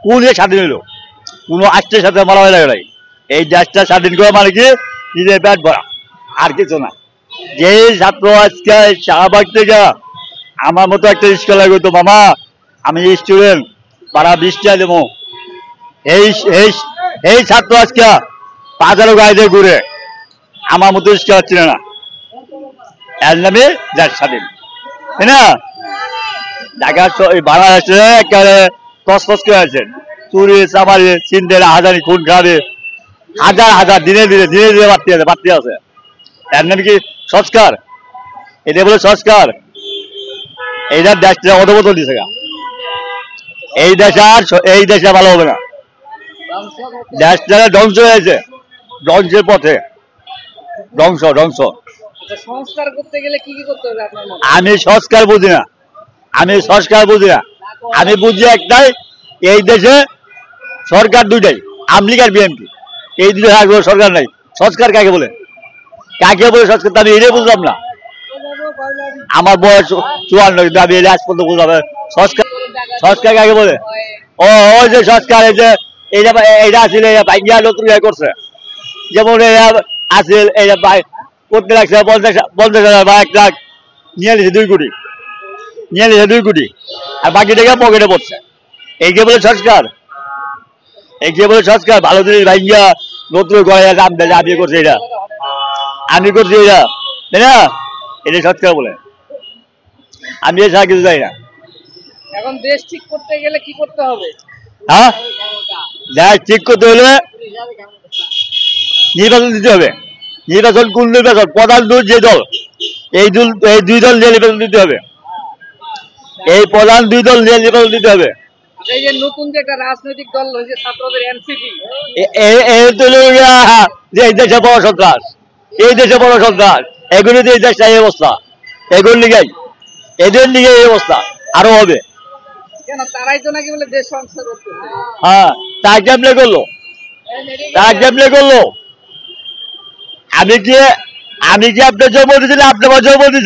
কোন স্বাধীন হইলো? কোনো আজকের সাথে মারা হয়ে লাগে নাই। এই দেশটা স্বাধীন করা মানে কি নিজের পেট ভরা, আর কিছু না। যে ছাত্র আজকে শাহবাগ থেকে আমার মতো একটা স্কুল লাগবে তো মামা, আমি স্টুডেন্ট পাড়া 20 টাকা দেবো, এই এই এই ছাত্র আজকে বাজারও গাড়িতে ঘুরে আমার মতো স্কুল হচ্ছিল না। এর নামে দেশ স্বাধীন, তাই না? ঢাকা বাংলাদেশে একেবারে তসফস করে আছে, চুরি চামারি চিনতে হাজারি খুন খাবে, হাজার হাজার দিনে দিনে দিনে দিনে বাড়তে আছে। এর নামে কি সংস্কার? এটা বলে সংস্কার? এইটা দেশটা অধবতল দিছে। এই দেশে ভালো হবে না, দেশটা ধ্বংস হয়েছে, ধ্বংসের পথে, ধ্বংস ধ্বংস। সংস্কার করতে গেলে কি কি করতে হবে আপনার মতে? আমি সংস্কার বুঝি না, আমি সংস্কার বুঝি না। আমি বুঝি একটাই, এই দেশে সরকার দুইটাই, আওয়ামী লীগ আর বিএনপি, এই দুটো সরকার নাই। সংস্কার কাকে বলে? কাকে বলে সংস্কার? আমি এটাই বুঝলাম না। আমার বয়স 54, কিন্তু আমি আজ পর্যন্ত বুঝলাম সংস্কার সংস্কার কাকে বলে। ও ওই যে সংস্কার, এই যে এইটা আসলে ভাইয়া নতুন করছে, যেমন আসিল এইটা করতে লাগছে 50,000 বা 1 লাখ, নিয়ে নিছে 2 কোটি, নিয়ে নিছে 2 কোটি, আর বাকি টাকা পকেটে পড়ছে। এই কে বলে সংস্কার? এই কে বলে সংস্কার? ভালো জিনিস ভাইয়া নতুন গড়ে দাম দেয়, আমি করছি এটা, আমি করছি এটা, তাই না? এটা সংস্কার বলে। আমি এছাড়া কিছু চাই না। এখন দেশ ঠিক করতে গেলে কি করতে হবে? হ্যাঁ, দেশ ঠিক করতে হলে নির্বাচন দিতে হবে। নির্বাচন কোন নির্বাচন? প্রধান যে দল, এই 2 দল নিয়ে নির্বাচন দিতে হবে। এই প্রধান 2 দল নিয়ে নির্বাচন দিতে হবে। এই যে নতুন যে একটা রাজনৈতিক দল হয়েছে ছাত্রদের এনসিপি, এই দেশে বড় সন্ত্রাস, এই দেশে বড় সন্ত্রাস, এগুলিতে এই দেশটা এই অবস্থা, এগুলোর লিগেই, এদের লিগে এই অবস্থা, আরো হবে। কেন তারাই তো নাকি বলে দেশ সংস্কার করতেছে? হ্যাঁ, তা কেমনে করলো? তা কেমনে করলো? আমি কি আপনার জন্ম দিয়েছিলাম? আপনার জন্ম দিয়েছে